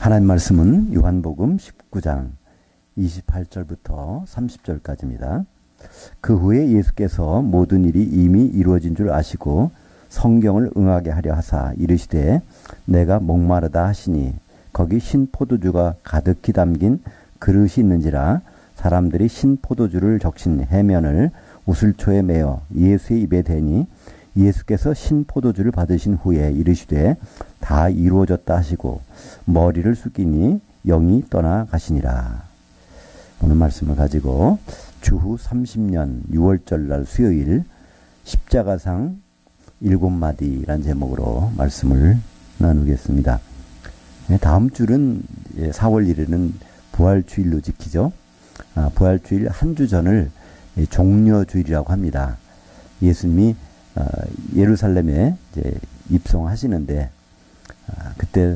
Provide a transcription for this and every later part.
하나님 말씀은 요한복음 19장 28절부터 30절까지입니다. 그 후에 예수께서 모든 일이 이미 이루어진 줄 아시고 성경을 응하게 하려 하사 이르시되 내가 목마르다 하시니 거기 신 포도주가 가득히 담긴 그릇이 있는지라 사람들이 신 포도주를 적신 해면을 우슬초에 매어 예수의 입에 대니 예수께서 신 포도주를 받으신 후에 이르시되 다 이루어졌다 하시고 머리를 숙이니 영이 떠나가시니라. 오늘 말씀을 가지고 주후 30년 6월절 날 수요일 십자가상 7마디란 제목으로 말씀을 나누겠습니다. 다음 주는 4월 1일은 부활주일로 지키죠. 부활주일 한 주 전을 종려주일이라고 합니다. 예수님이 예루살렘에 이제 입성하시는데 그때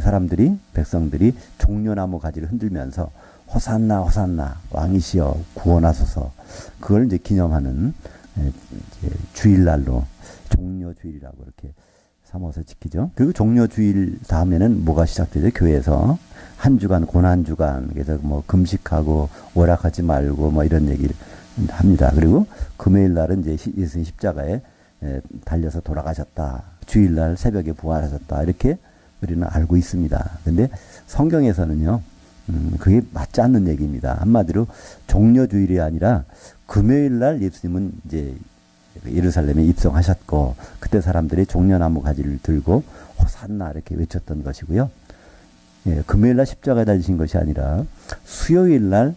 백성들이 종려나무 가지를 흔들면서 호산나 호산나 왕이시여 구원하소서, 그걸 이제 기념하는 이제 주일날로 종려주일이라고 이렇게 삼어서 지키죠. 그리고 종려주일 다음에는 뭐가 시작되죠? 교회에서 한 주간 고난주간, 그래서 뭐 금식하고 오락하지 말고 뭐 이런 얘기를 합니다. 그리고 금요일 날은 이제 예수님 십자가에 달려서 돌아가셨다. 주일날 새벽에 부활하셨다. 이렇게 우리는 알고 있습니다. 근데 성경에서는요, 그게 맞지 않는 얘기입니다. 한마디로 종려주일이 아니라 금요일날 예수님은 이제 예루살렘에 입성하셨고, 그때 사람들이 종려나무 가지를 들고 호산나 이렇게 외쳤던 것이고요. 금요일날 십자가 달리신 것이 아니라 수요일날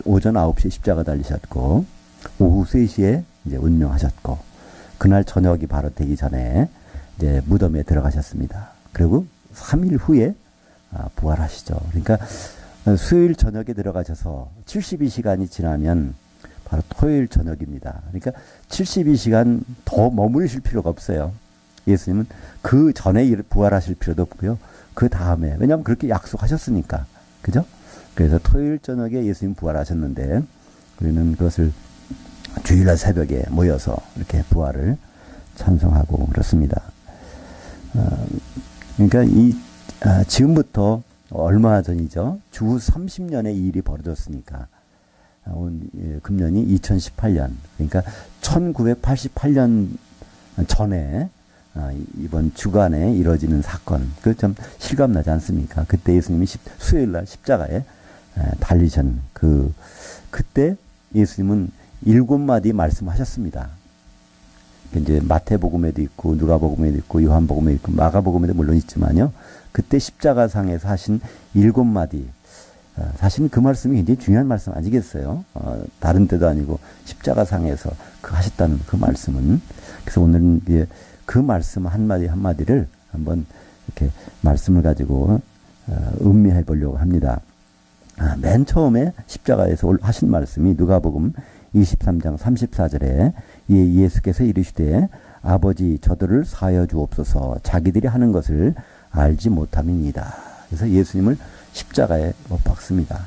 오전 9시에 십자가 달리셨고, 오후 3시에 이제 운명하셨고, 그날 저녁이 바로 되기 전에 이제 무덤에 들어가셨습니다. 그리고 3일 후에 부활하시죠. 그러니까 수요일 저녁에 들어가셔서 72시간이 지나면 바로 토요일 저녁입니다. 그러니까 72시간 더 머무르실 필요가 없어요. 예수님은 그 전에 부활하실 필요도 없고요. 그 다음에, 왜냐하면 그렇게 약속하셨으니까. 그죠? 그래서 토요일 저녁에 예수님 부활하셨는데 우리는 그것을 주일날 새벽에 모여서 이렇게 부활을 찬송하고 그렇습니다. 그러니까 지금부터 얼마 전이죠. 주후 30년의 이 일이 벌어졌으니까 금년이 2018년, 그러니까 1988년 전에 이번 주간에 이뤄지는 사건, 그 참 실감나지 않습니까? 그때 예수님이 수요일날 십자가에 달리신 그때 예수님은 7마디 말씀하셨습니다. 이제 마태복음에도 있고 누가복음에도 있고 요한복음에도 있고 마가복음에도 물론 있지만요. 그때 십자가상에서 하신 7마디, 사실은 그 말씀이 굉장히 중요한 말씀 아니겠어요? 다른 데도 아니고 십자가상에서 하셨다는 그 말씀은. 그래서 오늘은 그 말씀 한마디 한마디를 한번 이렇게 말씀을 가지고 음미해 보려고 합니다. 맨 처음에 십자가에서 하신 말씀이 누가복음 23장 34절에 예수께서 이르시되 아버지 저들을 사하여 주옵소서 자기들이 하는 것을 알지 못함이니이다. 그래서 예수님을 십자가에 못 박습니다.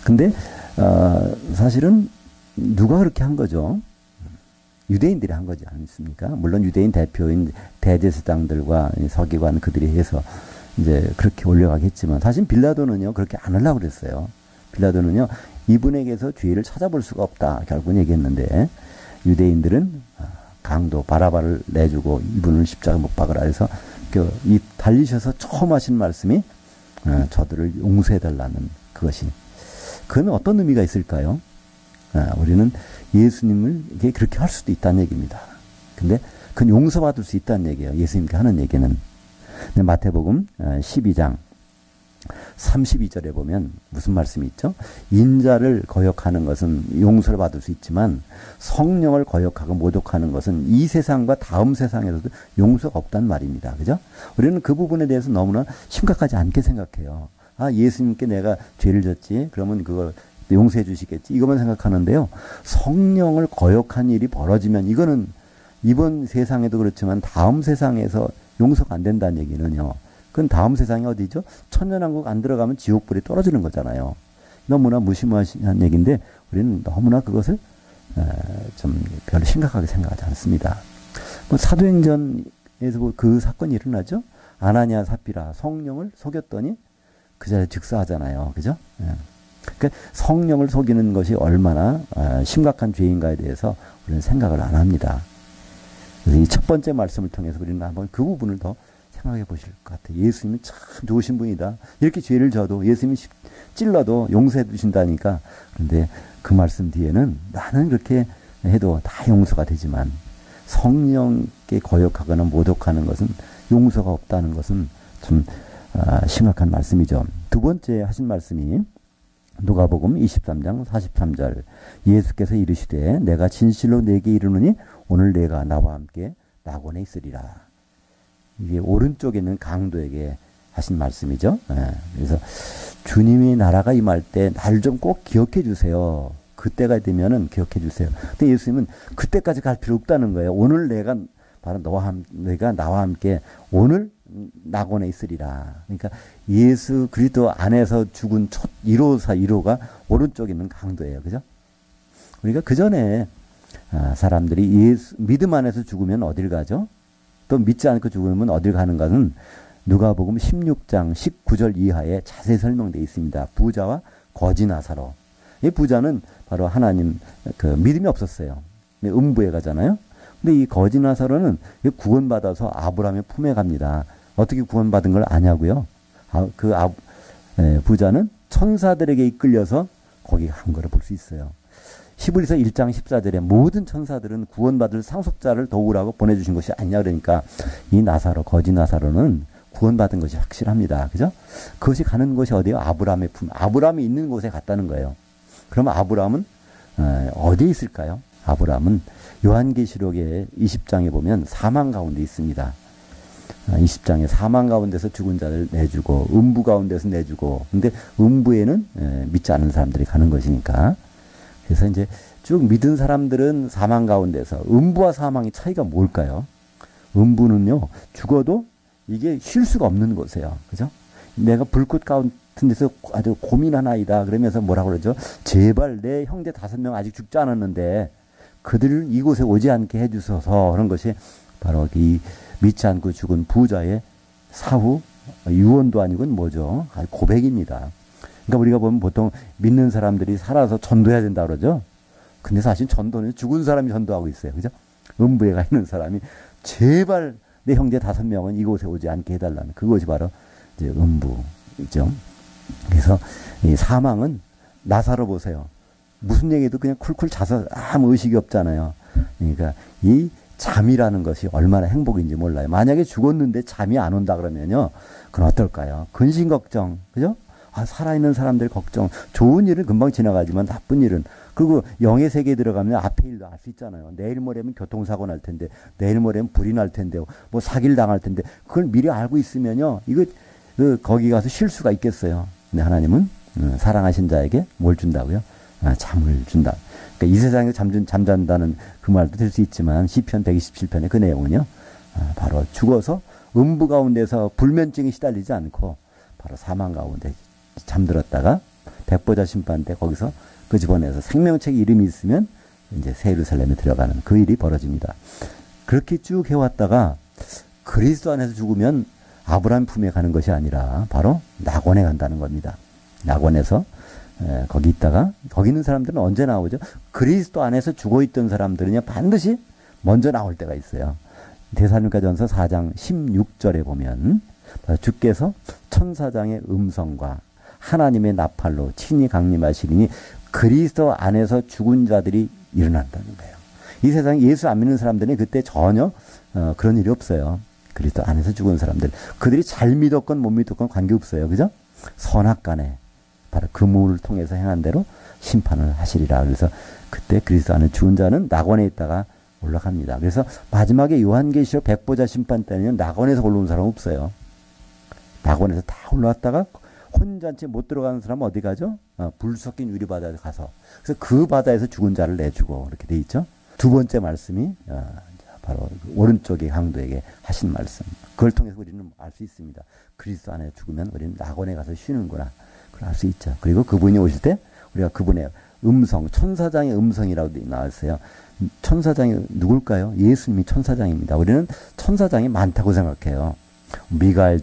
근데 사실은 누가 그렇게 한 거죠? 유대인들이 한 거지 않습니까? 물론 유대인 대표인 대제사장들과 서기관 그들이 해서 이제 그렇게 올려가겠지만, 사실 빌라도는요 그렇게 안 하려고 그랬어요. 빌라도는요 이분에게서 죄를 찾아볼 수가 없다 결국은 얘기했는데, 유대인들은 강도 바라바를 내주고 이분을 십자가 못 박으라 해서 이 달리셔서 처음 하신 말씀이 저들을 용서해달라는 그것이, 그건 어떤 의미가 있을까요? 우리는 예수님을 그렇게 할 수도 있다는 얘기입니다. 근데 그건 용서받을 수 있다는 얘기예요. 예수님께 하는 얘기는. 마태복음 12장 32절에 보면 무슨 말씀이 있죠? 인자를 거역하는 것은 용서를 받을 수 있지만 성령을 거역하고 모독하는 것은 이 세상과 다음 세상에서도 용서가 없다는 말입니다. 그죠? 우리는 그 부분에 대해서 너무나 심각하지 않게 생각해요. 예수님께 내가 죄를 졌지, 그러면 그걸 용서해 주시겠지, 이것만 생각하는데요. 성령을 거역한 일이 벌어지면 이거는 이번 세상에도 그렇지만 다음 세상에서 용서가 안 된다는 얘기는요, 그건 다음 세상이 어디죠? 천년왕국 안 들어가면 지옥불이 떨어지는 거잖아요. 너무나 무시무시한 얘기인데 우리는 너무나 그것을 좀 별로 심각하게 생각하지 않습니다. 사도행전에서 그 사건이 일어나죠. 아나니아 사피라 성령을 속였더니 그 자리에 즉사하잖아요. 그죠? 예. 그러니까 성령을 속이는 것이 얼마나 심각한 죄인가에 대해서 우리는 생각을 안 합니다. 그래서 이 첫 번째 말씀을 통해서 우리는 한번 그 부분을 더 생각해 보실 것 같아요. 예수님은 참 좋으신 분이다. 이렇게 죄를 져도 예수님이 찔러도 용서해 주신다니까. 그런데 그 말씀 뒤에는 나는 그렇게 해도 다 용서가 되지만 성령께 거역하거나 모독하는 것은 용서가 없다는 것은 좀 심각한 말씀이죠. 두 번째 하신 말씀이 누가복음 23장 43절 예수께서 이르시되 내가 진실로 네게 이르노니 오늘 내가 나와 함께 낙원에 있으리라. 이게 오른쪽에 있는 강도에게 하신 말씀이죠. 그래서 주님이 나라가 임할 때 날 좀 꼭 기억해 주세요. 그때가 되면은 기억해 주세요. 근데 예수님은 그때까지 갈 필요 없다는 거예요. 오늘 내가 바로 내가 나와 함께 오늘 낙원에 있으리라. 그러니까 예수 그리스도 안에서 죽은 첫 1호가 오른쪽에 있는 강도예요. 그죠? 그러니까 그 전에 사람들이 예수 믿음 안에서 죽으면 어딜 가죠? 또 믿지 않고 죽으면 어딜 가는가는 누가복음 16장 19절 이하에 자세히 설명되어 있습니다. 부자와 거지 나사로. 이 부자는 바로 하나님 그 믿음이 없었어요. 음부에 가잖아요. 근데 이 거지 나사로는 구원받아서 아브라함의 품에 갑니다. 어떻게 구원받은 걸 아냐고요? 부자는 천사들에게 이끌려서 거기 간 거를 볼 수 있어요. 히브리서 1장 14절에 모든 천사들은 구원받을 상속자를 도우라고 보내주신 것이 아니냐 그러니까 이 나사로, 거지 나사로는 구원받은 것이 확실합니다. 그죠? 그것이 가는 곳이 어디예요? 아브라함의 품. 아브라함이 있는 곳에 갔다는 거예요. 그러면 아브라함은 어디에 있을까요? 아브라함은 요한계시록의 20장에 보면 사망 가운데 있습니다. 20장에 사망 가운데서 죽은 자를 내주고 음부 가운데서 내주고 근데 음부에는 믿지 않는 사람들이 가는 것이니까 그래서 이제 쭉 믿은 사람들은 사망 가운데서 음부와 사망의 차이가 뭘까요? 음부는요 죽어도 이게 쉴 수가 없는 곳이에요. 그죠? 내가 불꽃 같은 데서 아주 고민하나이다 그러면서 뭐라고 그러죠? 제발 내 형제 5명 아직 죽지 않았는데 그들을 이곳에 오지 않게 해주셔서 그런 것이 바로 이 믿지 않고 죽은 부자의 사후 유언도 아니고 뭐죠? 고백입니다. 그러니까 우리가 보면 보통 믿는 사람들이 살아서 전도해야 된다 그러죠. 근데 사실 전도는 죽은 사람이 전도하고 있어요. 그죠? 음부에 가 있는 사람이 제발 내 형제 5명은 이곳에 오지 않게 해달라는 그것이 바로 이제 음부죠. 그래서 이 사망은 나사로 보세요. 무슨 얘기도 그냥 쿨쿨 자서 아무 의식이 없잖아요. 그러니까 이 잠이라는 것이 얼마나 행복인지 몰라요. 만약에 죽었는데 잠이 안 온다 그러면요. 그건 어떨까요? 근심 걱정. 그죠? 살아있는 사람들 걱정. 좋은 일은 금방 지나가지만 나쁜 일은. 그리고 영의 세계에 들어가면 앞에 일도 알 수 있잖아요. 내일 모레면 교통사고 날 텐데, 내일 모레면 불이 날 텐데, 뭐 사기를 당할 텐데, 그걸 미리 알고 있으면요. 이거, 거기 가서 쉴 수가 있겠어요. 근데 하나님은 사랑하신 자에게 뭘 준다고요? 잠을 준다. 그러니까 이 세상에 잠잔다는 그 말도 될 수 있지만, 시편 127편의 그 내용은요. 바로 죽어서 음부 가운데서 불면증에 시달리지 않고, 바로 사망 가운데 잠들었다가 백보자 심판 때 거기서 그 집어내서 생명책 이름이 있으면 이제 새 예루살렘에 들어가는 그 일이 벌어집니다. 그렇게 쭉 해왔다가 그리스도 안에서 죽으면 아브라함 품에 가는 것이 아니라 바로 낙원에 간다는 겁니다. 낙원에서 거기 있다가 거기 있는 사람들은 언제 나오죠? 그리스도 안에서 죽어있던 사람들은요 반드시 먼저 나올 때가 있어요. 데살로니가전서 4장 16절에 보면 주께서 천사장의 음성과 하나님의 나팔로 친히 강림하시리니 그리스도 안에서 죽은 자들이 일어난다는 거예요. 이 세상에 예수 안 믿는 사람들은 그때 전혀 그런 일이 없어요. 그리스도 안에서 죽은 사람들. 그들이 잘 믿었건 못 믿었건 관계없어요. 그죠? 선악간에 바로 그 문을 통해서 행한 대로 심판을 하시리라. 그래서 그때 그리스도 안에 죽은 자는 낙원에 있다가 올라갑니다. 그래서 마지막에 요한계시록 백보자 심판 때는 낙원에서 올라온 사람 없어요. 낙원에서 다 올라왔다가 혼잔치 못 들어가는 사람은 어디 가죠? 불 섞인 유리바다에 가서. 그래서 그 바다에서 죽은 자를 내주고 이렇게 돼 있죠. 두 번째 말씀이 바로 오른쪽의 강도에게 하신 말씀. 그걸 통해서 우리는 알 수 있습니다. 그리스도 안에 죽으면 우리는 낙원에 가서 쉬는구나. 그걸 알 수 있죠. 그리고 그분이 오실 때 우리가 그분의 음성, 천사장의 음성이라고 나왔어요. 천사장이 누굴까요? 예수님이 천사장입니다. 우리는 천사장이 많다고 생각해요. 미가엘,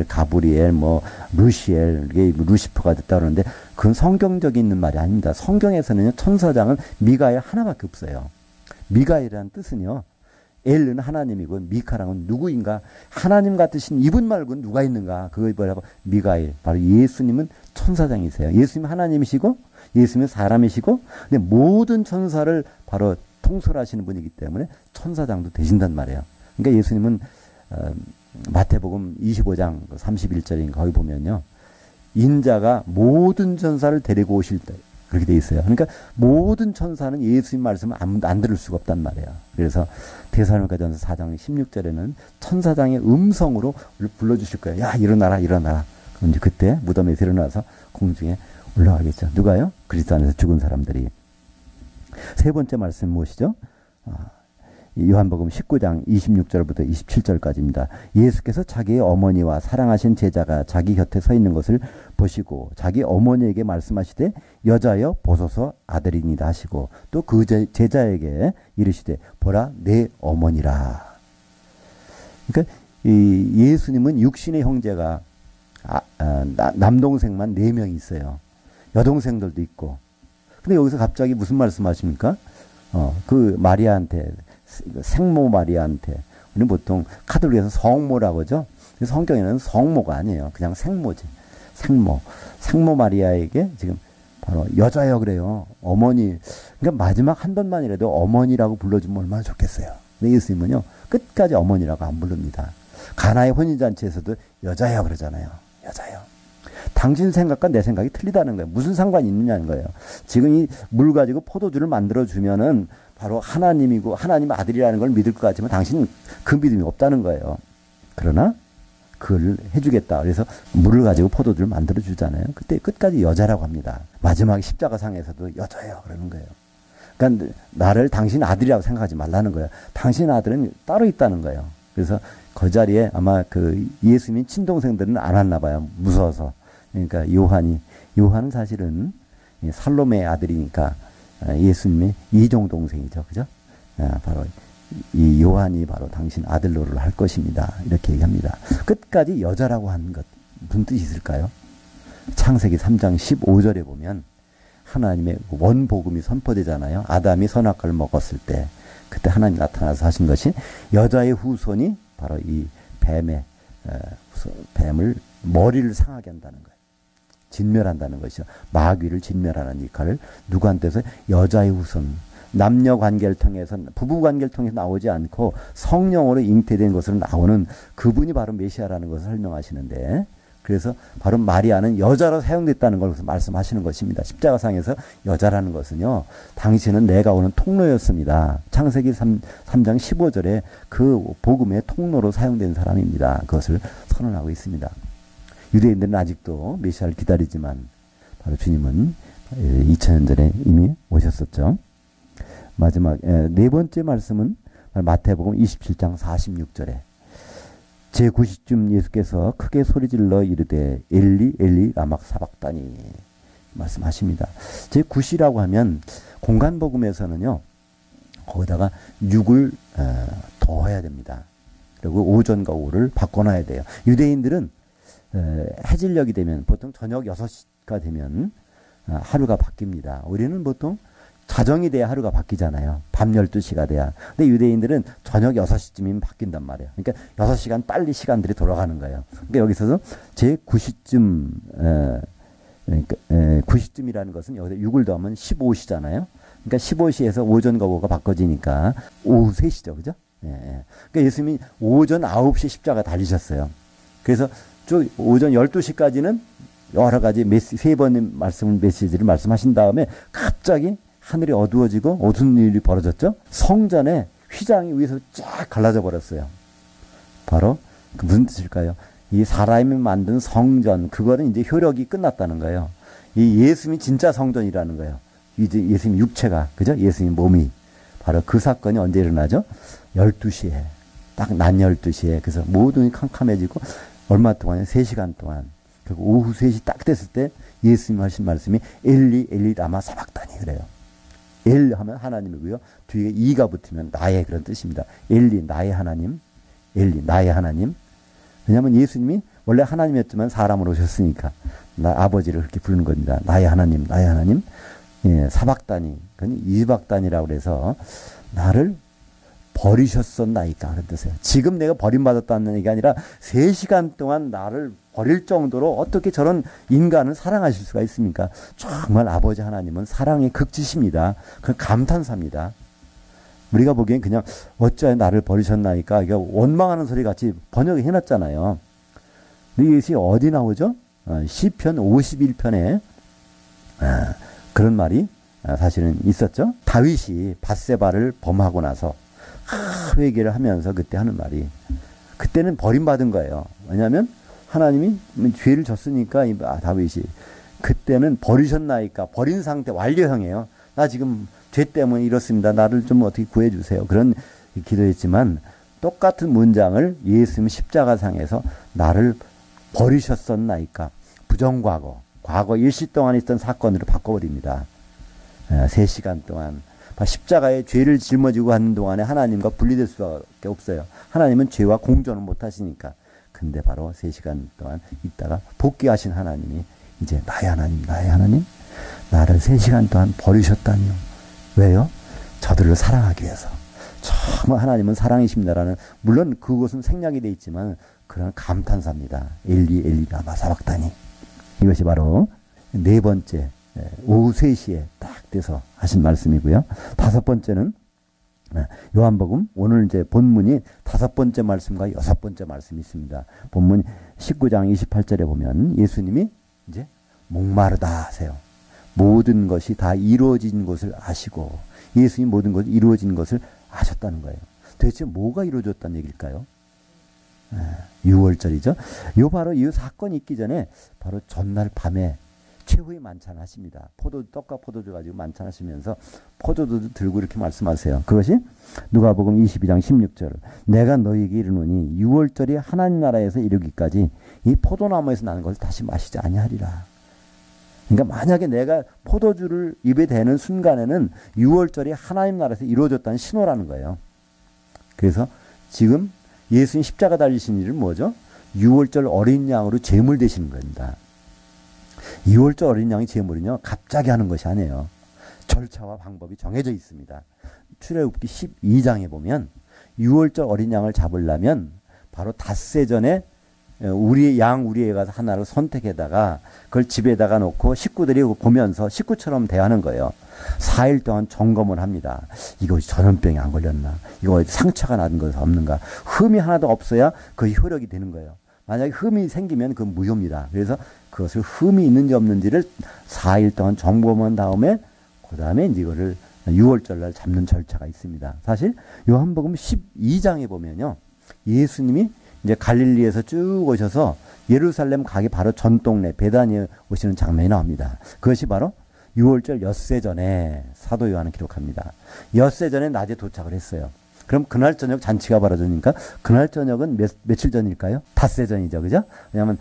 가브리엘, 뭐 루시엘, 이게 루시퍼가 됐다 그러는데 그건 성경적인 있는 말이 아닙니다. 성경에서는요, 천사장은 미가엘 하나밖에 없어요. 미가엘이라는 뜻은요, 엘은 하나님이고 미카랑은 누구인가? 하나님 같으신 이분 말고는 누가 있는가? 그걸 뭐라고? 미가엘. 바로 예수님은 천사장이세요. 예수님은 하나님이시고 예수님은 사람이시고, 근데 모든 천사를 바로 통솔하시는 분이기 때문에 천사장도 되신단 말이에요. 그러니까 예수님은 마태복음 25장 31절인가 거기 보면요, 인자가 모든 천사를 데리고 오실 때 그렇게 돼 있어요. 그러니까 모든 천사는 예수님 말씀을 안 들을 수가 없단 말이에요. 그래서 데살로니가전서 4장 16절에는 천사장의 음성으로 불러주실 거예요. 야, 일어나라, 일어나라. 그럼 이제 그때 무덤에서 일어나서 공중에 올라가겠죠. 누가요? 그리스도 안에서 죽은 사람들이. 세 번째 말씀 무엇이죠? 요한복음 19장 26절부터 27절까지입니다. 예수께서 자기의 어머니와 사랑하신 제자가 자기 곁에 서 있는 것을 보시고 자기 어머니에게 말씀하시되 여자여 보소서 아들이니라 하시고 또 그 제자에게 이르시되 보라 내 어머니라. 그러니까 이 예수님은 육신의 형제가 남동생만 4명이 있어요. 여동생들도 있고. 근데 여기서 갑자기 무슨 말씀하십니까? 그 마리아한테, 생모 마리아한테, 우리는 보통 카톨릭에서 성모라고 하죠. 성경에는 성모가 아니에요. 그냥 생모지. 생모 마리아에게 지금 바로 여자여 그래요. 어머니. 그러니까 마지막 한 번만이라도 어머니라고 불러주면 얼마나 좋겠어요. 근데 예수님은요, 끝까지 어머니라고 안 부릅니다. 가나의 혼인잔치에서도 여자여 그러잖아요. 여자여. 당신 생각과 내 생각이 틀리다는 거예요. 무슨 상관이 있느냐는 거예요. 지금 이 물 가지고 포도주를 만들어주면은 바로 하나님이고 하나님 아들이라는 걸 믿을 것 같지만 당신은 그 믿음이 없다는 거예요. 그러나 그걸 해주겠다. 그래서 물을 가지고 포도주를 만들어주잖아요. 그때 끝까지 여자라고 합니다. 마지막 십자가상에서도 여자예요. 그러는 거예요. 그러니까 나를 당신 아들이라고 생각하지 말라는 거예요. 당신 아들은 따로 있다는 거예요. 그래서 그 자리에 아마 그 예수님 친동생들은 안 왔나 봐요. 무서워서. 그러니까 요한은 사실은 살로메의 아들이니까 예수님의 이종 동생이죠. 그죠? 바로 이 요한이 바로 당신 아들 노릇을 할 것입니다. 이렇게 얘기합니다. 끝까지 여자라고 하는 것 무슨 뜻이 있을까요? 창세기 3장 15절에 보면 하나님의 원복음이 선포되잖아요. 아담이 선악과를 먹었을 때 그때 하나님 나타나서 하신 것이 여자의 후손이 바로 이 뱀을 머리를 상하게 한다는 거예요. 진멸한다는 것이죠. 마귀를 진멸하는 역할을 누구한테서? 여자의 후손. 남녀 관계를 통해서, 부부 관계를 통해서 나오지 않고 성령으로 잉태된 것으로 나오는 그분이 바로 메시아라는 것을 설명하시는데, 그래서 바로 마리아는 여자로 사용됐다는 걸 말씀하시는 것입니다. 십자가상에서 여자라는 것은요, 당신은 내가 오는 통로였습니다. 창세기 3장 15절에 그 복음의 통로로 사용된 사람입니다. 그것을 선언하고 있습니다. 유대인들은 아직도 메시아를 기다리지만 바로 주님은 2000년 전에 이미 오셨었죠. 마지막 네 번째 말씀은 마태복음 27장 46절에 제9시쯤 예수께서 크게 소리질러 이르되 엘리 엘리 라마 사박다니 말씀하십니다. 제9시라고 하면 공간복음에서는요, 거기다가 6을 더해야 됩니다. 그리고 오전과 오후를 바꿔놔야 돼요. 유대인들은 해질녘이 되면 보통 저녁 6시가 되면 하루가 바뀝니다. 우리는 보통 자정이 돼야 하루가 바뀌잖아요. 밤 12시가 돼야. 근데 유대인들은 저녁 6시쯤이면 바뀐단 말이에요. 그러니까 6시간 빨리 시간들이 돌아가는 거예요. 그러니까 여기서도 제9시쯤, 그러니까 9시쯤이라는 것은 여기서 6을 더하면 15시잖아요. 그러니까 15시에서 오전과 오후가 바꿔지니까 오후 3시죠. 그죠? 그러니까 예수님이 오전 9시 십자가 달리셨어요. 그래서 오전 12시까지는 여러 가지 세 번의 메시지를 말씀하신 다음에 갑자기 하늘이 어두워지고 어두운 일이 벌어졌죠. 성전에 휘장이 위에서 쫙 갈라져 버렸어요. 바로 그 무슨 뜻일까요? 이 사람이 만든 성전, 그거는 이제 효력이 끝났다는 거예요. 이 예수님이 진짜 성전이라는 거예요. 이제 예수님 육체가, 그죠? 예수님 몸이. 바로 그 사건이 언제 일어나죠? 12시에. 딱 낮 12시에. 그래서 모든 캄캄해지고 얼마 동안에 3시간 동안. 그리고 오후 3시 딱 됐을 때 예수님 하신 말씀이 엘리 엘리 라마 사박다니 그래요. 엘 하면 하나님이고요. 뒤에 이가 붙으면 나의 그런 뜻입니다. 엘리 나의 하나님, 엘리 나의 하나님, 왜냐하면 예수님이 원래 하나님이었지만 사람으로 오셨으니까 나 아버지를 그렇게 부르는 겁니다. 나의 하나님, 나의 하나님. 예, 사박다니, 그건 이박다니라고 그래서 나를 버리셨었나이까 그런 뜻이에요. 지금 내가 버림받았다는 얘기가 아니라 3시간 동안 나를 버릴 정도로 어떻게 저런 인간을 사랑하실 수가 있습니까? 정말 아버지 하나님은 사랑의 극치십니다. 그건 감탄사입니다. 우리가 보기엔 그냥 어찌하여 나를 버리셨나이까 이게 원망하는 소리 같이 번역을 해놨잖아요. 근데 이것이 어디 나오죠? 시편 51편에 그런 말이 사실은 있었죠. 다윗이 밧세바를 범하고 나서 회개를 하면서 그때 하는 말이, 그때는 버림받은 거예요. 왜냐하면 하나님이 죄를 졌으니까 다윗이 그때는 버리셨나이까, 버린 상태, 완료형이에요. 나 지금 죄 때문에 이렇습니다. 나를 좀 어떻게 구해주세요. 그런 기도했지만 똑같은 문장을 예수님 십자가상에서 나를 버리셨었나이까, 부정과거, 과거 일시 동안 있던 사건으로 바꿔버립니다. 3시간 동안 십자가에 죄를 짊어지고 가는 동안에 하나님과 분리될 수밖에 없어요. 하나님은 죄와 공존을 못하시니까. 근데 바로 3시간 동안 있다가 복귀하신 하나님이 이제 나의 하나님, 나의 하나님, 나를 3시간 동안 버리셨다니요. 왜요? 저들을 사랑하기 위해서. 정말 하나님은 사랑이십니다라는, 물론 그것은 생략이 되어 있지만 그런 감탄사입니다. 엘리 엘리 라마 사박다니. 이것이 바로 4번째 오후 3시에 딱 돼서 하신 말씀이고요. 5번째는 요한복음, 오늘 이제 본문이 5번째 말씀과 6번째 말씀이 있습니다. 본문 19장 28절에 보면 예수님이 이제 목마르다 하세요. 모든 것이 다 이루어진 것을 아시고, 예수님 모든 것이 이루어진 것을 아셨다는 거예요. 도대체 뭐가 이루어졌다는 얘기일까요? 6월절이죠. 요 바로 이 사건이 있기 전에 바로 전날 밤에 최후의 만찬 하십니다. 떡과 포도주 가지고 만찬하시면서 포도주도 들고 이렇게 말씀하세요. 그것이 누가복음 22장 16절. 내가 너희에게 이르노니 6월절이 하나님 나라에서 이르기까지 이 포도나무에서 나는 것을 다시 마시지 아니하리라. 그러니까 만약에 내가 포도주를 입에 대는 순간에는 6월절이 하나님 나라에서 이루어졌다는 신호라는 거예요. 그래서 지금 예수님 십자가 달리신 일은 뭐죠? 6월절 어린 양으로 제물 되시는 겁니다. 2월절 어린 양의 제물은요, 갑자기 하는 것이 아니에요. 절차와 방법이 정해져 있습니다. 출애굽기 12장에 보면 6월절 어린 양을 잡으려면 바로 닷새 전에 우리에 가서 하나를 선택해다가 그걸 집에다가 놓고 식구들이 보면서 식구처럼 대하는 거예요. 4일 동안 점검을 합니다. 이거 전염병이 안 걸렸나? 이거 상처가 난 것은 없는가? 흠이 하나도 없어야 그 효력이 되는 거예요. 만약에 흠이 생기면 그건 무효입니다. 그래서 그것을 흠이 있는지 없는지를 4일 동안 점검한 다음에 그 다음에 이거를 6월절날 잡는 절차가 있습니다. 사실 요한복음 12장에 보면요, 예수님이 이제 갈릴리에서 쭉 오셔서 예루살렘 가기 바로 전 동네 베다니에 오시는 장면이 나옵니다. 그것이 바로 6월절 엿새 전에 사도 요한은 기록합니다. 엿새 전에 낮에 도착을 했어요. 그럼 그날 저녁 잔치가 벌어지니까 그날 저녁은 며칠 전일까요? 닷새 전이죠. 그죠? 왜냐하면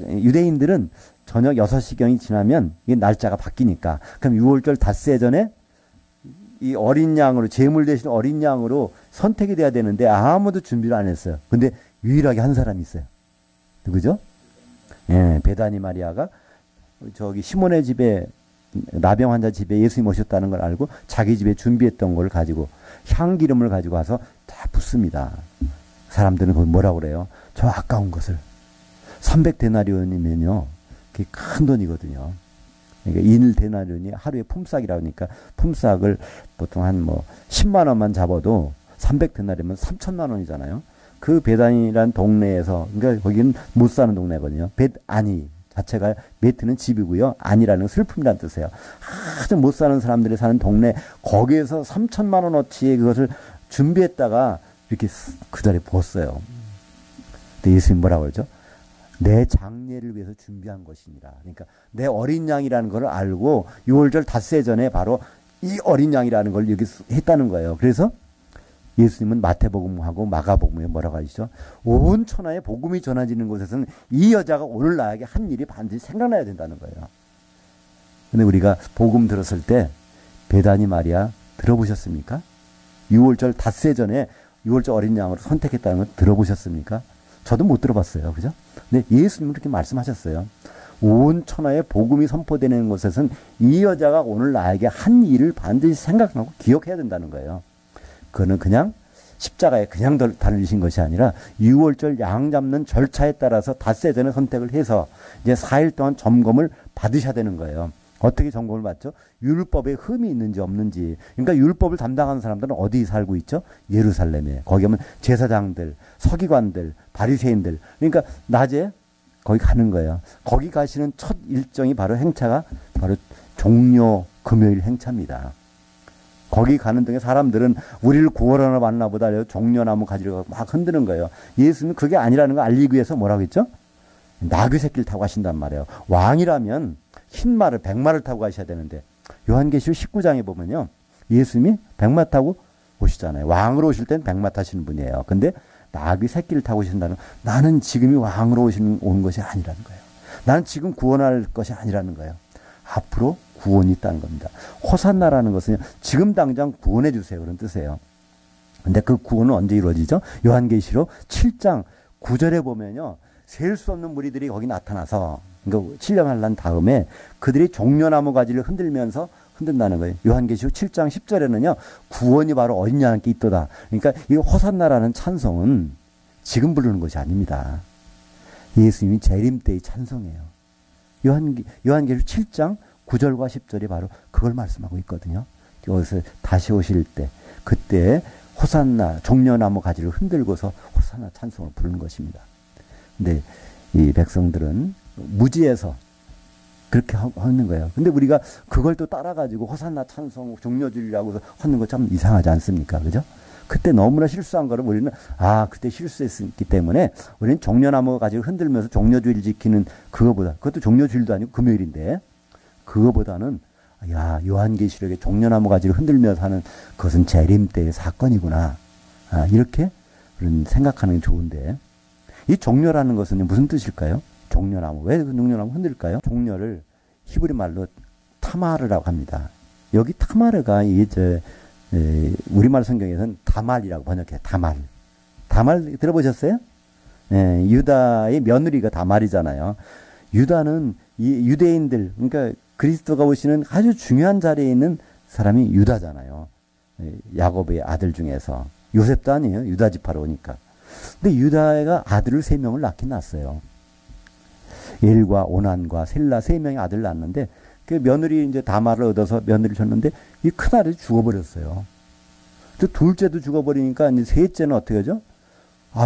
유대인들은 저녁 6시경이 지나면 이게 날짜가 바뀌니까. 그럼 6월절 닷새 전에 이 어린 양으로, 제물 대신 어린 양으로 선택이 돼야 되는데 아무도 준비를 안 했어요. 근데 유일하게 한 사람이 있어요. 누구죠? 예, 베다니 마리아가 저기 시몬의 집에, 나병 환자 집에 예수님 오셨다는 걸 알고 자기 집에 준비했던 걸 가지고 향기름을 가지고 와서 다 붓습니다. 사람들은 거기 뭐라고 그래요? 저 아까운 것을. 300데나리온이면요, 그게 큰 돈이거든요. 그러니까 1데나리온이 하루에 품삯이라고 하니까 품삯을 보통 한 10만 원만 잡아도 300데나리온이면 3천만 원이잖아요. 그 베단이라는 동네에서, 그러니까 거기는 못 사는 동네거든요. 벳아니 자체가, 베트는 집이고요, 아니라는 슬픔이라는 뜻이에요. 아주 못 사는 사람들이 사는 동네, 거기에서 3천만 원어치의 그것을 준비했다가 이렇게 그 자리에 부었어요. 근데 예수님 뭐라고 그러죠? 내 장례를 위해서 준비한 것이니라. 그러니까 내 어린 양이라는 걸 알고 6월절 닷새 전에 바로 이 어린 양이라는 걸 여기 했다는 거예요. 그래서 예수님은 마태복음하고 마가복음에 뭐라고 하시죠? 온 천하에 복음이 전해지는 곳에서는 이 여자가 오늘 나에게 한 일이 반드시 생각나야 된다는 거예요. 근데 우리가 복음 들었을 때 베다니 마리아 들어보셨습니까? 6월절 닷새 전에 6월절 어린 양으로 선택했다는 걸 들어보셨습니까? 저도 못 들어봤어요. 그죠? 근데 예수님은 그렇게 말씀하셨어요. 온 천하에 복음이 선포되는 곳에서는 이 여자가 오늘 나에게 한 일을 반드시 생각하고 기억해야 된다는 거예요. 그거는 그냥 십자가에 그냥 달리신 것이 아니라 6월절 양 잡는 절차에 따라서 닷새 전에 선택을 해서 이제 4일 동안 점검을 받으셔야 되는 거예요. 어떻게 점검을 받죠? 율법에 흠이 있는지 없는지. 그러니까 율법을 담당하는 사람들은 어디 살고 있죠? 예루살렘에. 거기 오면 제사장들, 서기관들, 바리새인들. 그러니까 낮에 거기 가는 거예요. 거기 가시는 첫 일정이 바로 행차가 바로 종려 금요일 행차입니다. 거기 가는 동안 사람들은 우리를 구원하러 왔나 보다 종려나무 가지를 막 흔드는 거예요. 예수님은 그게 아니라는 걸 알리기 위해서 뭐라고 했죠? 나귀 새끼를 타고 가신단 말이에요. 왕이라면 흰말을 백마를 타고 가셔야 되는데 요한계시록 19장에 보면요. 예수님이 백마 타고 오시잖아요. 왕으로 오실 땐 백마 타시는 분이에요. 근데 나귀 새끼를 타고 오신다는 나는 지금이 왕으로 오는 것이 아니라는 거예요. 나는 지금 구원할 것이 아니라는 거예요. 앞으로 구원이 있다는 겁니다. 호산나라는 것은 지금 당장 구원해 주세요. 그런 뜻이에요. 근데 그 구원은 언제 이루어지죠? 요한계시록 7장 9절에 보면요. 셀 수 없는 무리들이 거기 나타나서 그러니까 7년 한란 다음에 그들이 종려나무 가지를 흔들면서 흔든다는 거예요. 요한계시록 7장 10절에는요. 구원이 바로 어린 양께 있도다. 그러니까 이 호산나라는 찬송은 지금 부르는 것이 아닙니다. 예수님이 재림 때의 찬송이에요. 요한계시록 7장 9절과 10절이 바로 그걸 말씀하고 있거든요. 여기서 다시 오실 때 그때 호산나 종려나무 가지를 흔들고서 호산나 찬송을 부르는 것입니다. 근데 이 백성들은 무지해서 그렇게 하는 거예요. 근데 우리가 그걸 또 따라가지고 호산나 찬송 종려주일이라고 해서 하는 거 참 이상하지 않습니까? 그죠? 그때 너무나 실수한 거를 우리는 그때 실수했기 때문에 우리는 종려나무 가지고 흔들면서 종려주일 지키는 그것도 종려주일도 아니고 금요일인데 그거보다는 요한계시록에 종려나무 가지고 흔들면서 하는 그것은 재림 때의 사건이구나. 이렇게 생각하는 게 좋은데 이 종려라는 것은 무슨 뜻일까요? 종려나무. 왜 종려나무 흔들까요? 종려를 히브리 말로 타마르라고 합니다. 여기 타마르가 우리말 성경에서는 다말이라고 번역해요. 다말. 다말 들어보셨어요? 유다의 며느리가 다말이잖아요. 유다는 이 유대인들, 그러니까 그리스도가 오시는 아주 중요한 자리에 있는 사람이 유다잖아요. 야곱의 아들 중에서. 요셉도 아니에요. 유다 지파로 오니까. 근데 유다가 아들을 3명을 낳긴 낳았어요. 엘과 오난과 셀라 3명의 아들을 낳았는데 그 며느리 이제 다말을 얻어서 며느리를 줬는데 이 큰아들이 죽어버렸어요. 또 둘째도 죽어버리니까 이제 셋째는 어떻게 하죠?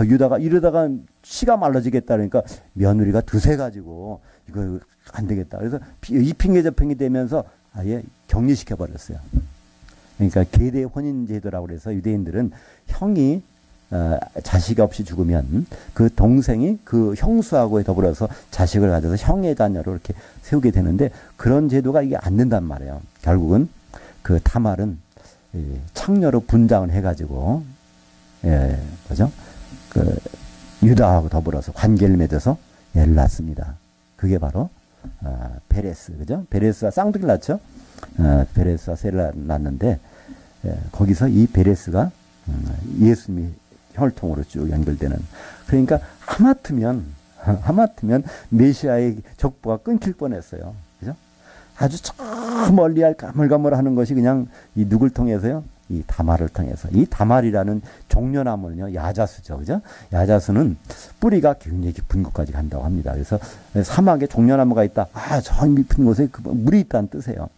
유다가 이러다가 씨가 말라지겠다 그러니까 며느리가 드세 가지고 이거 안 되겠다. 그래서 이 핑계 저 핑계 되면서 아예 격리시켜 버렸어요. 그러니까 계대 혼인 제도라고 그래서 유대인들은 형이 자식 없이 죽으면 그 동생이 그 형수하고 더불어서 자식을 가져서 형의 자녀로 이렇게 세우게 되는데 그런 제도가 이게 안 된단 말이에요. 결국은 그 타말은 창녀로 분장을 해가지고 그죠? 그 유다하고 더불어서 관계를 맺어서 애를 낳습니다. 그게 바로 베레스, 그죠? 베레스와 쌍둥이를 낳죠. 베레스와 셀라 낳는데 거기서 이 베레스가 예수님이 혈통으로 쭉 연결되는. 그러니까 하마터면 메시아의 족보가 끊길 뻔했어요. 그죠? 아주 저 멀리 가물가물하는 것이 그냥 이 누굴 통해서요? 이 다말을 통해서. 이 다말이라는 종려나무는요, 야자수죠. 그죠? 야자수는 뿌리가 굉장히 깊은 곳까지 간다고 합니다. 그래서 사막에 종려나무가 있다. 저 깊은 곳에 물이 있다는 뜻이에요.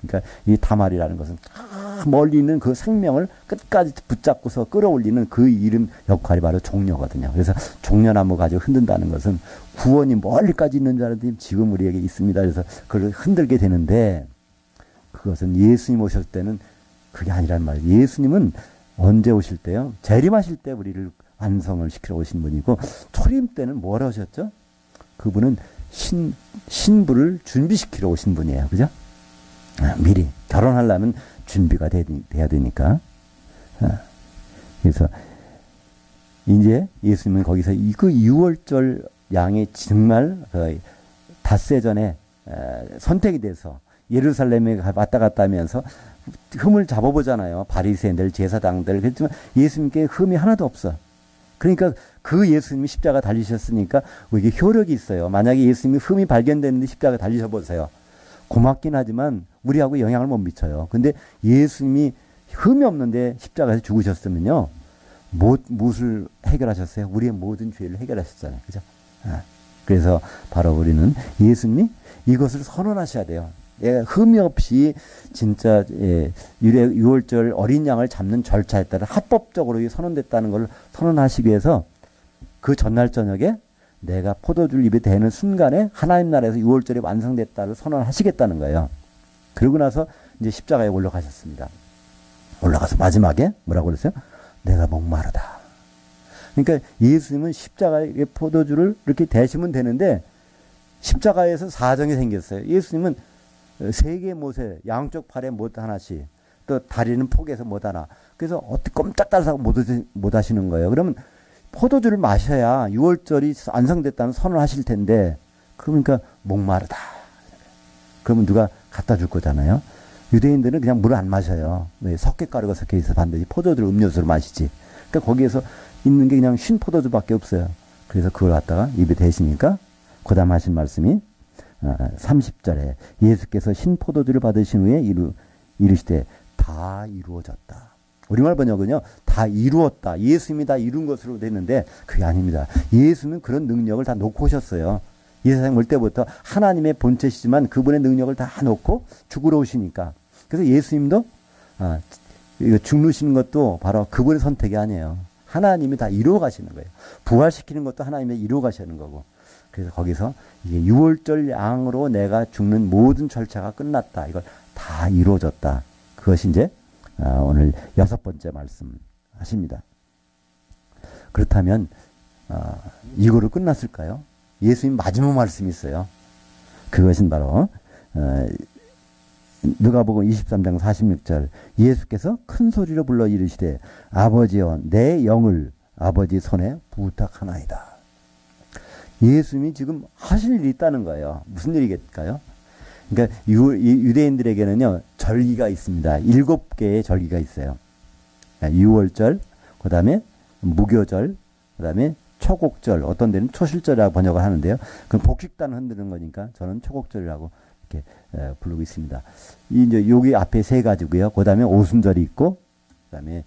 그러니까 이 다말이라는 것은 멀리 있는 그 생명을 끝까지 붙잡고서 끌어올리는 그 이름 역할이 바로 종려거든요. 그래서 종려나무 가지고 흔든다는 것은 구원이 멀리까지 있는 줄 알았더니 지금 우리에게 있습니다. 그래서 그걸 흔들게 되는데 그것은 예수님 오실 때는 그게 아니란 말이에요. 예수님은 언제 오실 때요? 재림하실 때 우리를 완성을 시키러 오신 분이고 초림 때는 뭘 하셨죠? 그분은 신부를 준비시키러 오신 분이에요. 그죠? 미리 결혼하려면 준비가 돼야 되니까. 그래서 이제 예수님은 거기서 그 6월절 양이 정말 닷새 전에 선택이 돼서 예루살렘에 왔다 갔다 하면서 흠을 잡아보잖아요. 바리새인들, 제사장들. 그렇지만 예수님께 흠이 하나도 없어. 그러니까 그 예수님이 십자가 달리셨으니까 이게 효력이 있어요. 만약에 예수님이 흠이 발견됐는데 십자가 달리셔 보세요. 고맙긴 하지만 우리하고 영향을 못 미쳐요. 근데 예수님이 흠이 없는데 십자가에서 죽으셨으면요. 무엇을 해결하셨어요? 우리의 모든 죄를 해결하셨잖아요. 그죠? 그래서 바로 우리는 예수님이 이것을 선언하셔야 돼요. 흠이 없이 진짜 유월절 어린 양을 잡는 절차에 따라 합법적으로 선언됐다는 걸 선언하시기 위해서 그 전날 저녁에 내가 포도주를 입에 대는 순간에 하나님 나라에서 유월절이 완성됐다를 선언하시겠다는 거예요. 그러고 나서 이제 십자가에 올라가셨습니다. 올라가서 마지막에 뭐라고 그랬어요? 내가 목마르다. 그러니까 예수님은 십자가에 포도주를 이렇게 대시면 되는데 십자가에서 사정이 생겼어요. 예수님은 세 개의 못에 양쪽 팔에 못 하나씩 또 다리는 폭에서 못 하나. 그래서 어떻게 꼼짝달싹 못 하시는 거예요. 그러면 포도주를 마셔야 유월절이 완성됐다는 선언을 하실 텐데 그러니까 목마르다. 그러면 누가 갖다 줄 거잖아요. 유대인들은 그냥 물을 안 마셔요. 왜? 석회가루가 섞여 있어 반드시 포도주를 음료수로 마시지. 그러니까 거기에서 있는 게 그냥 쉰 포도주밖에 없어요. 그래서 그걸 갖다가 입에 대시니까 그 다음 하신 말씀이 30절에 예수께서 신 포도주를 받으신 후에 이르시되 다 이루어졌다. 우리말 번역은요. 다 이루었다. 예수님이 다 이룬 것으로 됐는데 그게 아닙니다. 예수는 그런 능력을 다 놓고 오셨어요. 이 세상 올 때부터 하나님의 본체시지만 그분의 능력을 다 놓고 죽으러 오시니까. 그래서 예수님도 이거 죽으시는 것도 바로 그분의 선택이 아니에요. 하나님이 다 이루어 가시는 거예요. 부활시키는 것도 하나님이 이루어 가시는 거고. 그래서 거기서 이게 유월절 양으로 내가 죽는 모든 절차가 끝났다. 이걸 다 이루어졌다. 그것이 이제 오늘 6번째 말씀 하십니다. 그렇다면 이거로 끝났을까요? 예수님 마지막 말씀이 있어요. 그것은 바로 누가복음 23장 46절 예수께서 큰 소리로 불러 이르시되 아버지여 내 영을 아버지 손에 부탁하나이다. 예수님이 지금 하실 일이 있다는 거예요. 무슨 일이겠까요? 그러니까 유대인들에게는요 절기가 있습니다. 7개의 절기가 있어요. 유월절, 그 다음에 무교절, 그 다음에 초곡절, 어떤 데는 초실절이라고 번역을 하는데요. 그럼 복식단을 흔드는 거니까 저는 초곡절이라고 이렇게 부르고 있습니다. 이제 여기 앞에 3가지고요. 그 다음에 오순절이 있고, 그 다음에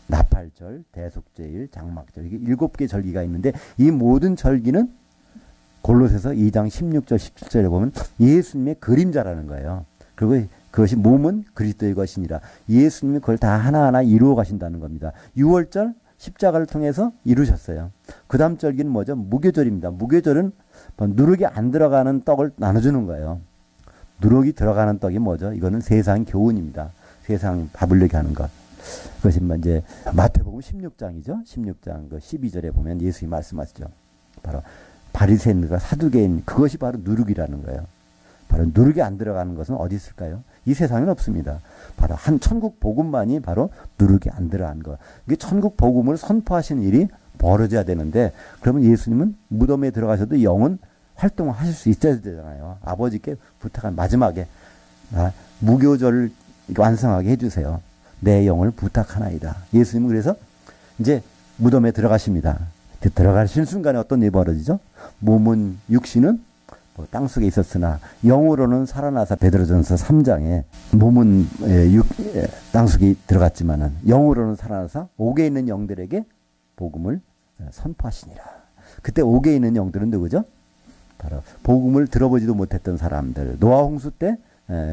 나팔절, 대속제일, 장막절 이게 7개 절기가 있는데 이 모든 절기는 골로새서 2장 16절 17절에 보면 예수님의 그림자라는 거예요. 그리고 그것이 몸은 그리스도의 것이니라. 예수님이 그걸 다 하나하나 이루어 가신다는 겁니다. 6월절 십자가를 통해서 이루셨어요. 그 다음 절기는 뭐죠? 무교절입니다. 무교절은 누룩이 안 들어가는 떡을 나눠주는 거예요. 누룩이 들어가는 떡이 뭐죠? 이거는 세상 교훈입니다. 세상 밥을르게 하는 것. 그것이 이제 마태복음 16장이죠. 16장 그 12절에 보면 예수님이 말씀하시죠. 바로 바리새인과 사두개인 그것이 바로 누룩이라는 거예요. 바로 누룩이 안 들어가는 것은 어디 있을까요? 이 세상에는 없습니다. 바로 한 천국 복음만이 바로 누룩이 안 들어간 것. 이게 천국 복음을 선포하시는 일이 벌어져야 되는데 그러면 예수님은 무덤에 들어가셔도 영은 활동을 하실 수 있어야 되잖아요. 아버지께 부탁한 마지막에 무교절을 완성하게 해주세요. 내 영을 부탁하나이다. 예수님은 그래서 이제 무덤에 들어가십니다. 들어가신 순간에 어떤 일이 벌어지죠? 몸은 육신은 땅속에 있었으나 영으로는 살아나서 베드로전서 3장에 몸은 땅속에 들어갔지만은 영으로는 살아나서 옥에 있는 영들에게 복음을 선포하시니라. 그때 옥에 있는 영들은 누구죠? 바로 복음을 들어보지도 못했던 사람들, 노아 홍수 때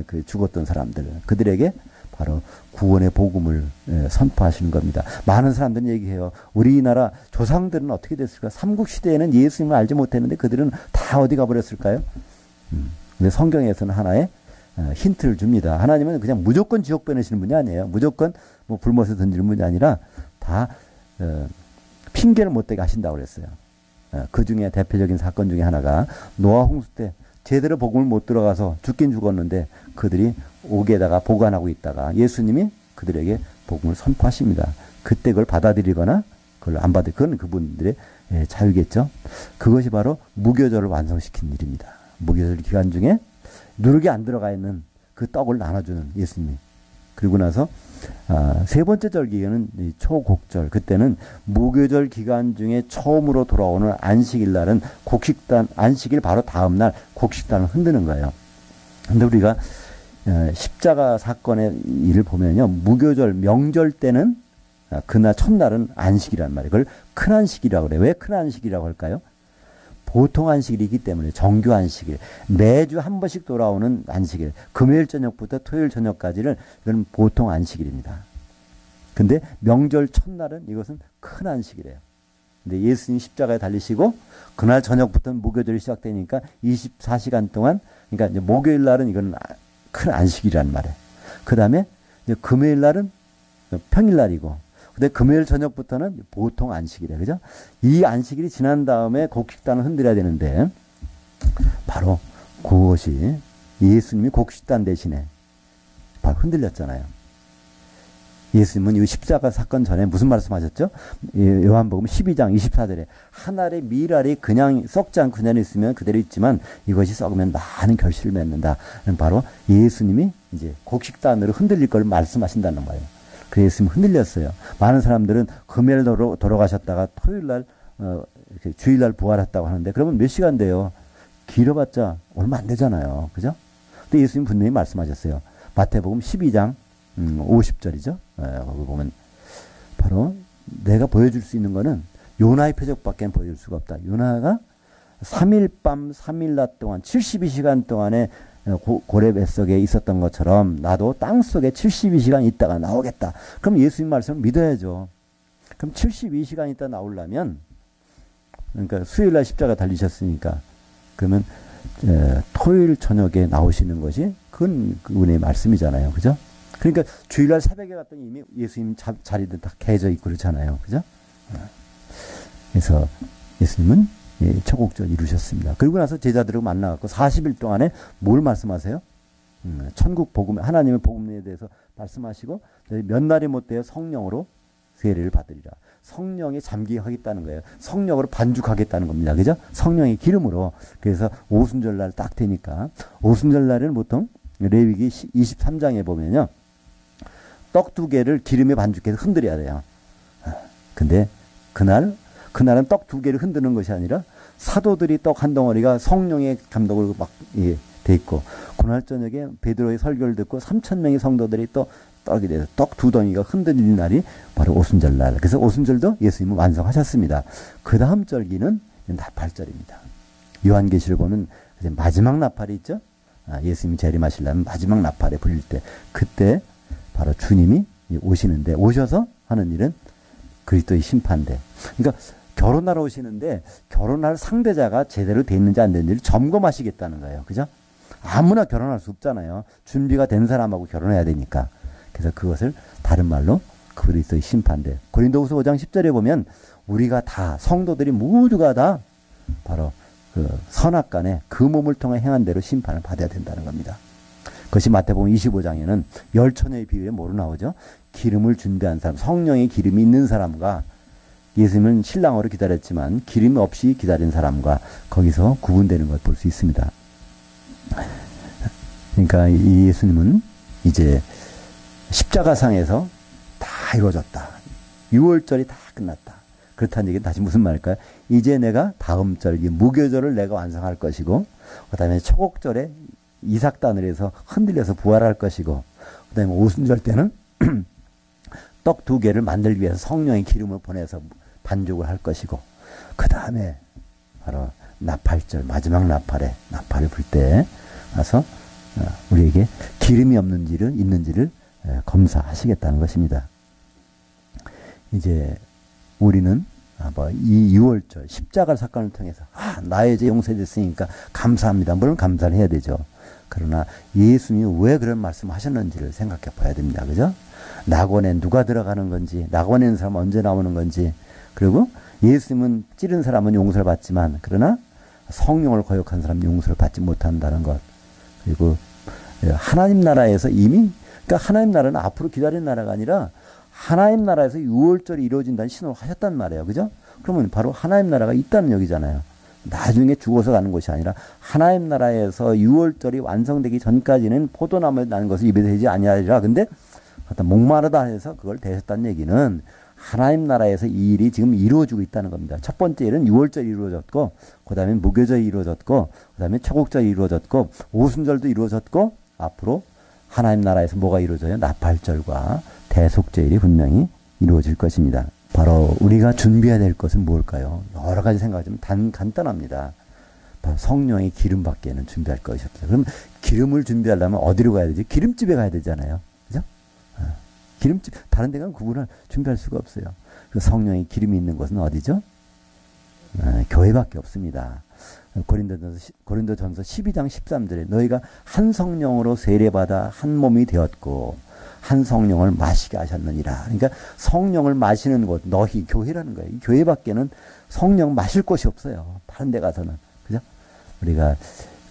그 죽었던 사람들, 그들에게 바로 구원의 복음을 선포하시는 겁니다. 많은 사람들은 얘기해요. 우리나라 조상들은 어떻게 됐을까? 삼국시대에는 예수님을 알지 못했는데 그들은 다 어디 가버렸을까요? 근데 성경에서는 하나의 힌트를 줍니다. 하나님은 그냥 무조건 지옥 보내시는 분이 아니에요. 무조건 뭐 불못에 던지는 분이 아니라 다 핑계를 못 대게 하신다고 그랬어요. 그 중에 대표적인 사건 중에 하나가 노아 홍수 때 제대로 복음을 못 들어가서 죽긴 죽었는데 그들이 옥에다가 보관하고 있다가 예수님이 그들에게 복음을 선포하십니다. 그때 그걸 받아들이거나 그걸 안 받을 그건 그분들의 자유겠죠. 그것이 바로 무교절을 완성시킨 일입니다. 무교절 기간 중에 누룩이 안 들어가 있는 그 떡을 나눠주는 예수님이 그리고 나서 세 번째 절기는 초곡절. 그때는 무교절 기간 중에 처음으로 돌아오는 안식일 날은 곡식단, 안식일 바로 다음 날 곡식단을 흔드는 거예요. 근데 우리가 십자가 사건의 일을 보면요. 무교절, 명절 때는 그날 첫날은 안식이란 말이에요. 그걸 큰 안식이라고 그래요. 왜 큰 안식이라고 할까요? 보통 안식일이기 때문에 정규 안식일. 매주 한 번씩 돌아오는 안식일. 금요일 저녁부터 토요일 저녁까지는 이건 보통 안식일입니다. 근데 명절 첫날은 이것은 큰 안식이래요. 근데 예수님 십자가에 달리시고 그날 저녁부터는 무교절이 시작되니까 24시간 동안, 그러니까 이제 목요일 날은 이건 큰 안식이란 말이에요. 그 다음에 금요일 날은 평일 날이고, 근데 금요일 저녁부터는 보통 안식일이에요. 그죠? 이 안식일이 지난 다음에 곡식단을 흔들어야 되는데, 바로 그것이 예수님이 곡식단 대신에 바로 흔들렸잖아요. 예수님은 이 십자가 사건 전에 무슨 말씀하셨죠? 요한복음 12장 24절에 한 알의 밀알이 그냥 썩지 않고 그냥 있으면 그대로 있지만 이것이 썩으면 많은 결실을 맺는다. 바로 예수님이 이제 곡식단으로 흔들릴 걸 말씀하신다는 거예요. 그 예수님 흔들렸어요. 많은 사람들은 금요일 돌아가셨다가 토요일날 주일날 부활했다고 하는데 그러면 몇 시간 돼요? 길어봤자 얼마 안 되잖아요. 그죠? 근데 예수님 분명히 말씀하셨어요. 마태복음 12장 50절이죠. 거기 보면 바로 내가 보여줄 수 있는 거는 요나의 표적밖에 보여줄 수가 없다. 요나가 3일 밤 3일 낮 동안 72시간 동안에 고래 뱃속에 있었던 것처럼 나도 땅속에 72시간 있다가 나오겠다. 그럼 예수님 말씀을 믿어야죠. 그럼 72시간 있다 나오려면, 그러니까 수요일날 십자가 달리셨으니까 그러면 토요일 저녁에 나오시는 것이 그건 은혜의 말씀이잖아요. 그죠? 그러니까 주일날 새벽에 갔더니 이미 예수님 자리도 다 개져 있고 그렇잖아요. 그죠? 그래서 예수님은 초곡절 이루셨습니다. 그리고 나서 제자들을 만나갖고 40일 동안에 뭘 말씀하세요? 천국 복음, 하나님의 복음에 대해서 말씀하시고 몇 날이 못되어 성령으로 세례를 받으리라. 성령에 잠기하겠다는 거예요. 성령으로 반죽하겠다는 겁니다. 그죠? 성령의 기름으로. 그래서 오순절날 딱 되니까 오순절날에는 보통 레위기 23장에 보면요. 떡 2개를 기름에 반죽해서 흔들어야 돼요. 근데 그날은 떡 2개를 흔드는 것이 아니라 사도들이 떡 한 덩어리가 성령의 감독으로 막 돼 있고 그날 저녁에 베드로의 설교를 듣고 3,000명의 성도들이 또 떡이 돼서 떡 2덩이가 흔들리는 날이 바로 오순절날. 그래서 오순절도 예수님은 완성하셨습니다. 그 다음 절기는 나팔절입니다. 요한계시를 보면 마지막 나팔이 있죠. 예수님이 재림하시려면 마지막 나팔에 불릴 때 그때 바로 주님이 오시는데 오셔서 하는 일은 그리스도의 심판대. 그러니까 결혼하러 오시는데 결혼할 상대자가 제대로 돼 있는지 안 됐는지를 점검하시겠다는 거예요. 그죠? 아무나 결혼할 수 없잖아요. 준비가 된 사람하고 결혼해야 되니까. 그래서 그것을 다른 말로 그리스도의 심판대. 고린도후서 5장 10절에 보면 우리가 다 성도들이 모두가 다 바로 그 선악간에 그 몸을 통해 행한 대로 심판을 받아야 된다는 겁니다. 그것이 마태복음 25장에는 열처녀의 비유에 뭐로 나오죠? 기름을 준비한 사람, 성령의 기름이 있는 사람과 예수님은 신랑으로 기다렸지만 기름 없이 기다린 사람과 거기서 구분되는 걸 볼 수 있습니다. 그러니까 이 예수님은 이제 십자가상에서 다 이루어졌다. 6월절이 다 끝났다. 그렇다는 얘기는 다시 무슨 말일까요? 이제 내가 다음 절, 이 무교절을 내가 완성할 것이고 그 다음에 초곡절에 이삭단을 해서 흔들려서 부활할 것이고 그 다음에 오순절 때는 떡 2개를 만들기 위해서 성령의 기름을 보내서 반죽을 할 것이고 그 다음에 바로 나팔절 마지막 나팔을 불 때 와서 우리에게 기름이 없는지를 있는지를 검사하시겠다는 것입니다. 이제 우리는 이 6월절 십자가 사건을 통해서 나의 죄 용서됐으니까 감사합니다. 물론 감사를 해야 되죠. 그러나 예수님이 왜 그런 말씀을 하셨는지를 생각해 봐야 됩니다. 그죠? 낙원에 누가 들어가는 건지, 낙원에 있는 사람은 언제 나오는 건지, 그리고 예수님은 찌른 사람은 용서를 받지만, 그러나 성령을 거역한 사람은 용서를 받지 못한다는 것. 그리고 하나님 나라에서 이미, 그러니까 하나님 나라는 앞으로 기다리는 나라가 아니라 하나님 나라에서 6월절이 이루어진다는 신호를 하셨단 말이에요. 그죠? 그러면 바로 하나님 나라가 있다는 얘기잖아요. 나중에 죽어서 가는 것이 아니라 하나님 나라에서 6월절이 완성되기 전까지는 포도나무에 나는 것을 입에 대지 아니하리라. 근데 어떤 목마르다 해서 그걸 대셨다는 얘기는 하나님 나라에서 이 일이 지금 이루어지고 있다는 겁니다. 첫 번째 일은 유월절이 이루어졌고, 그 다음에 무교절이 이루어졌고, 그 다음에 초국절이 이루어졌고, 오순절도 이루어졌고, 앞으로 하나님 나라에서 뭐가 이루어져요? 나팔절과 대속제일이 분명히 이루어질 것입니다. 바로 우리가 준비해야 될 것은 뭘까요? 여러 가지 생각하지만 간단합니다. 바로 성령의 기름밖에는 준비할 것이 없어요. 그럼 기름을 준비하려면 어디로 가야 되지? 기름집에 가야 되잖아요. 그죠? 기름집, 다른 데 가면 그분을 준비할 수가 없어요. 그 성령의 기름이 있는 곳은 어디죠? 교회밖에 없습니다. 고린도전서 12장 13절에 너희가 한 성령으로 세례받아 한 몸이 되었고 한 성령을 마시게 하셨느니라. 그러니까 성령을 마시는 곳, 너희 교회라는 거예요. 이 교회밖에는 성령 마실 곳이 없어요. 다른 데 가서는. 그죠? 그러니까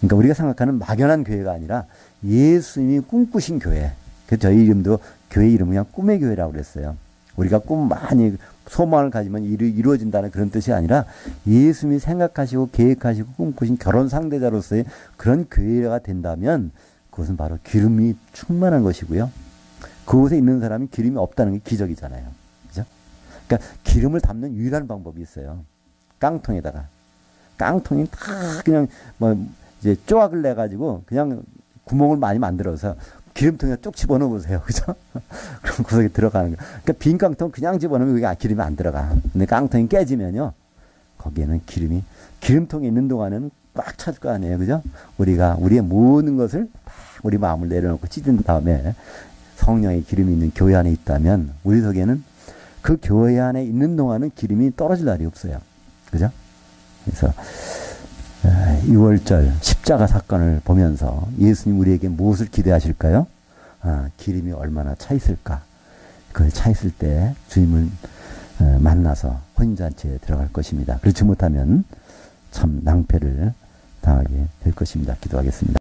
우리가 생각하는 막연한 교회가 아니라 예수님이 꿈꾸신 교회. 그래서 저희 이름도 교회 이름은 그냥 꿈의 교회라고 그랬어요. 우리가 꿈 많이 소망을 가지면 이루어진다는 그런 뜻이 아니라 예수님이 생각하시고 계획하시고 꿈꾸신 결혼 상대자로서의 그런 교회가 된다면 그것은 바로 기름이 충만한 것이고요. 그곳에 있는 사람이 기름이 없다는 게 기적이잖아요. 그죠? 그러니까 기름을 담는 유일한 방법이 있어요. 깡통에다가. 깡통이 다 그냥 이제 조각을 내가지고 그냥 구멍을 많이 만들어서 기름통에 쭉 집어넣어 보세요. 그죠? 그럼 그 속에 들어가는 거예요. 그러니까 빈 깡통 그냥 집어넣으면 여기 기름이 안 들어가. 근데 깡통이 깨지면요. 거기에는 기름통에 있는 동안에는 꽉 찰 거 아니에요. 그죠? 우리의 모든 것을 다 우리 마음을 내려놓고 찢은 다음에 성령의 기름이 있는 교회 안에 있다면 우리 속에는 그 교회 안에 있는 동안은 기름이 떨어질 날이 없어요. 그죠? 그래서 6월절 십자가 사건을 보면서 예수님 우리에게 무엇을 기대하실까요? 기름이 얼마나 차 있을까? 그 차 있을 때 주님을 만나서 혼인잔치에 들어갈 것입니다. 그렇지 못하면 참 낭패를 당하게 될 것입니다. 기도하겠습니다.